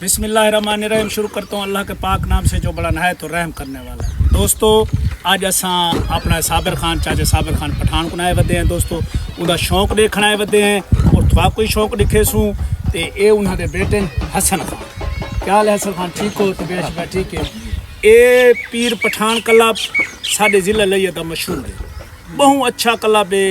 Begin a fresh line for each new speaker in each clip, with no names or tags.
बिस्मिल्लाहिर्रहमानिर्रहीम। शुरू करता हूँ अल्लाह के पाक नाम से जो बड़ा नहायत और रहम करने वाला है। दोस्तों अज असा अपना साबिर खान चाचे साबिर खान पठान को आए वधे हैं। दोस्तों उनका शौक देखना आए वधे हैं और थोड़ा कोई शौक दिखे सूँ तो ये उन्होंने बेटे हसन खान। क्या हाल है हसन खान? ठीक हो? तो बेश ठीक है। ये पीर पठान कला साढ़े जिले लिए तो मशहूर है। बहु अच्छा कला बे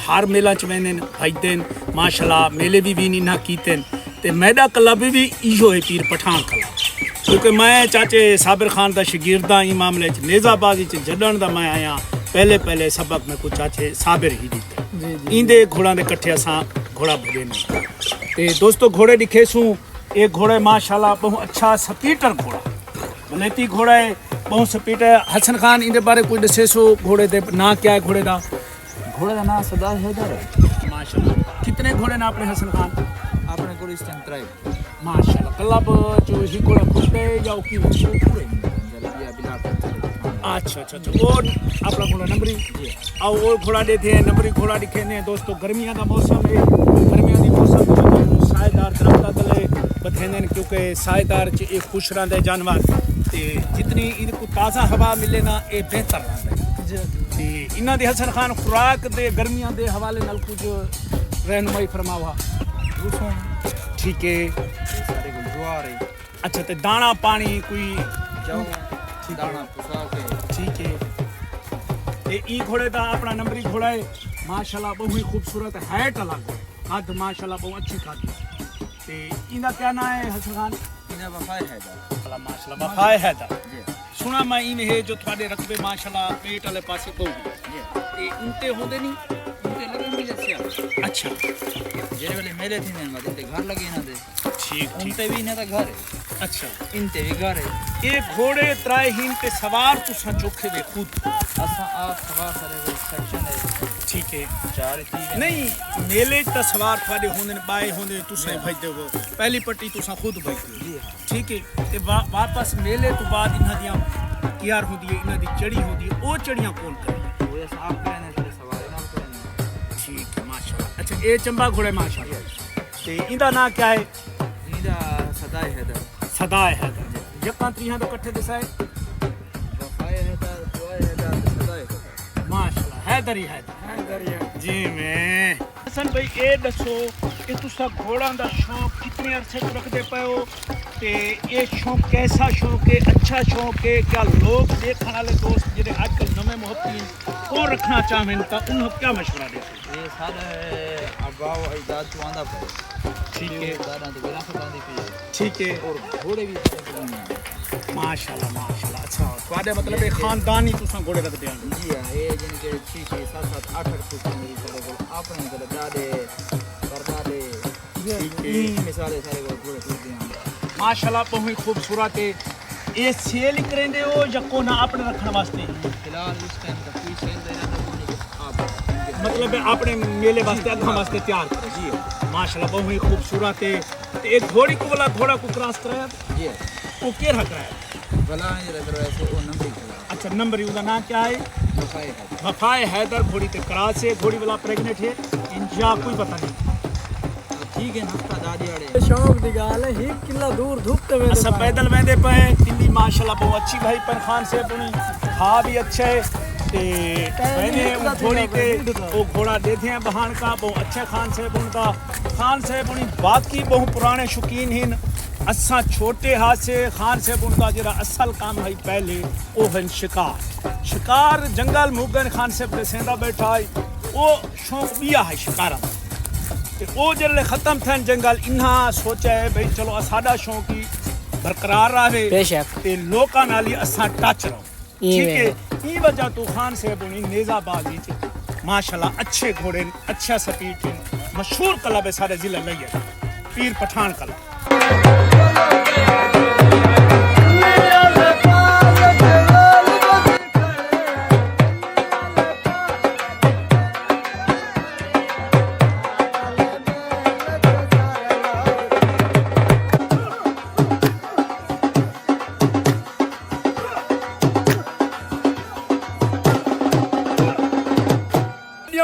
हर मेला च वेंदे भजते माशाल्लाह। मेले भी इन्हें कीते ते मैदा कला भी इहो है पीर पठान कला। क्योंकि मैं चाचे साबिर खान का शागिर्द हाँ। ई मामले नेज़ाबाजी जड़न का मैं आया पहले सबक में कुछ चाचे साबिर ही दीते इंदे घोड़ा के कट्ठे असा घोड़ा भजे नहीं। ते दोस्तों घोड़े दिखे सूँ ये घोड़े माशाल्लाह बहुत अच्छा स्पीटर घोड़ा वलेती घोड़ा है बहुत स्पीटर। हसन खान इंदे बारे कुछ दसे सो घोड़े दे ना क्या है घोड़े का नाम सदाई हैदर है माशाल्लाह। कितने घोड़े ना अपने हसन खान?
आपने को इस टाइम ट्राई
माशाल्लाह। क्लब जो ही घोड़ा खुदे या की पूरे अच्छा और अपना घोड़ा नंबरी और वो घोड़ा देते हैं नंबरी घोड़ा दिखे ने। दोस्तों गर्मियां का मौसम है। गर्मियां की मौसम सायेदार दरख्त तले बथेंदे क्योंकि सायेदार च एक खुश रहते जानवर ते जितनी इनको ताज़ा हवा मिले ना ये बेहतर रहता है। इन्हों के हसन खान खुराक दे गर्मियां के हवाले नाल कुछ रहनुमाई फरमावा। ठीक है
सारे को ज्वार है।
अच्छा तो दाना पानी कोई
जाओ दाना पुसा के
ठीक है। ते ई घोड़े का अपना नंबरी घोड़ा है माशाल्लाह बहुत ही खूबसूरत हैट अलग कद माशाल्लाह बहुत अच्छी कद। ते इनका क्या नाम है हसन खान?
इन्हें वफाए हैदर
माशाल्लाह वफाए हैदर। सुना मैं इन है जो थोड़े रकबे माशाल्लाह पेट वाले पासे को ते उनते होंदे नहीं
उनके लगे मिले से
अच्छा
जेरे वाले मेले थी ने मत इनके घर लगे ना दे
ठीक
उनते भी इन्हें घर है।
अच्छा
इनते भी घर है।
ये घोड़े त्राय हिन ते सवार तुसा चोखे दे खुद
असा आप सवार सारे को सेक्शन है
ठीक है।
चार थी
नहीं मेले त सवार थोड़े होंदे बाए होंदे तुसा भजदे हो पहली पट्टी तुसा खुद भजदे ठीक है। ते वापस मेले तो बाद इन्हां दियां तैयार होंदी है इन्हां दी चढ़ी होंदी है ओ चढ़ियां कौन करे?
वो ऐसा आप करने से सवार ना करने
ठीक है माशाल्लाह। अच्छा ये चंबा घोड़े माशाल्लाह ते इंदा नाम क्या है?
इनका सदाई हैदर
सदाई हैदर। जक्का त्रिहां तो इकट्ठे दिसाए
वफाए हैदर दुआए हैदर सदाई हैदर
माशाल्लाह हैदर ही हैदर जी मैं हसन भाई ये दसो कि तुसा घोड़ा दा शौक कितने अरसे तो रखते पे हो ते ये शौक कैसा शौक है? अच्छा शौक है? क्या लोग देखने वाले दोस्त जिन्हें आजकल नवे मुहब्बतीन को रखना चाहें तो उन्हें क्या मशवरा देते?
ये सारे अबाव अजदाद तो आंदा पे
ठीक है
दादा तो बिना खता दी पे
ठीक है
और घोड़े भी सारे
माशाल्लाह माशाल्लाह। अच्छा तुम्हारे मतलब एक खानदानी तुसा घोड़े रखते हैं?
जी हां ये जिनके 6 7 7 8 8 कुछ मेरी सारे को अपने को दादे परदादे ये मिसाले सारे को घोड़े रखते हैं
माशाल्लाह बहुत खूबसूरत है। ये सेल करेंदे हो या को ना अपने रखने वास्ते?
फिलहाल इस टाइम तक कोई सेल दे रहा था आप
मतलब अपने मेले वास्ते अगम वास्ते तैयार करे।
जी
माशाल्लाह बहुत ही खूबसूरत है। तो एक घोड़ी को वाला घोड़ा को क्रॉस कराया
जी
वो क्या रख रहा है?
भला ये रख रहा है वो नंबर ही
अच्छा नंबर उसका नाम क्या है?
वफाए हैदर
वफाए हैदर। घोड़ी के क्रॉस है घोड़ी वाला प्रेग्नेंट है इंजा कोई पता नहीं
ठीक है नाश्ता दादी आड़े
शौक दी गाल है एक किला दूर धूपते में
सब पैदल वेंदे पे दिल्ली माशाल्लाह बहुत अच्छी भाई पर खान से पुणी खा भी अच्छा है ते मैंने घोड़ी के वो घोड़ा देते हैं बहान का बहुत अच्छा खान से पुण का खान से पुणी बाकी बहुत पुराने शौकीन हैं। असा छोटे हाथ से खान से पुण का जरा असल काम है पहले वो है शिकार जंगल मुगन खान से सेंदा बैठा है वो शौक बिया है शिकारा वो जल्द खत्म थे जंगल इन्हा सोचा है भाई चलो असाडा शौक ही बरकरार रहे ते लोकां नाल ही असा टच रहो ठीक है। ई वजह तो खान से बुनी नेज़ाबाजी माशाल्लाह अच्छे घोड़े अच्छा स्पीड मशहूर क्लब है सारे जिले लइया पीर पठान क्लब।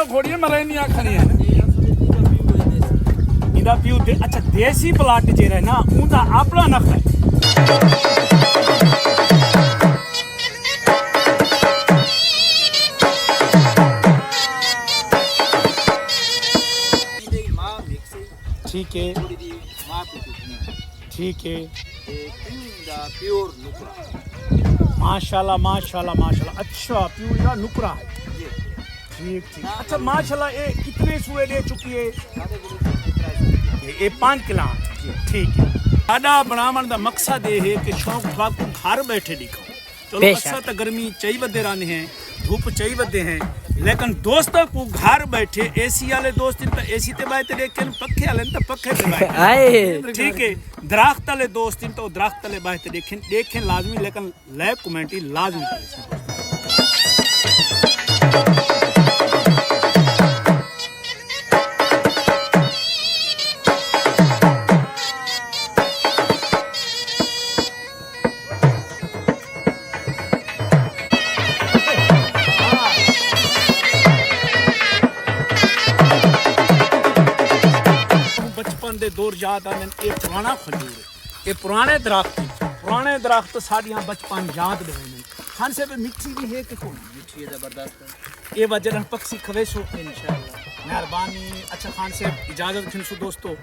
घोड़ियां मरैनियां खड़ी है दा प्यू दे अच्छा देसी प्लाट जे रहे ना उनका अपना नख है
ਇਹਦੀ ਮਾਂ ਮਿਕਸ
ठीक है
ਥੋੜੀ ਦੀ ਮਾਂ ਤੋਂ ਕੁਛ
ठीक है
ਤੇ ਪਿਊ ਦਾ ਪਿਓਰ ਨੁਕਰਾ
माशाल्लाह माशाल्लाह माशाल्लाह अच्छा प्यू का नुकरा है
ਜੀ
ठीक ठीक अच्छा माशाल्लाह ये कितने सूए दे चुकी है
ਸਾਡੇ ਕੋਲ 3
ये 5 किला ठीक है साडा बनावन दा मकसद ये है कि शौक थाकू घर बैठे दिखाओ चलो असा तो गर्मी चाहिए बदे रहने हैं धूप चाहिए बदे हैं लेकिन दोस्तों को घर बैठे एसी वाले दोस्त तो एसी ते बैठे देखें पखे वाले तो पखे ते बैठे ठीक है दरख्त वाले दोस्त तो दरख्त वाले बैठे देखें लाजमी लेकिन लाइक कमेंट लाजमी करें बचपन दे दौर याद आने ये पुराना खजूर है ये पुराने दरख्त साड़ियाँ बचपन याद दे खान से पे मिट्टी भी है कि कौन
ਮਿੱਠੀ ਹੈ ਜ਼ਬਰਦਸਤ
ये वजह पक्षी खवेसो इंशाल्लाह मेहरबानी अच्छा खान से इजाजत खिनसु दोस्तों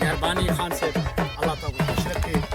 मेहरबानी खान से अल्लाह ताला खुश रखे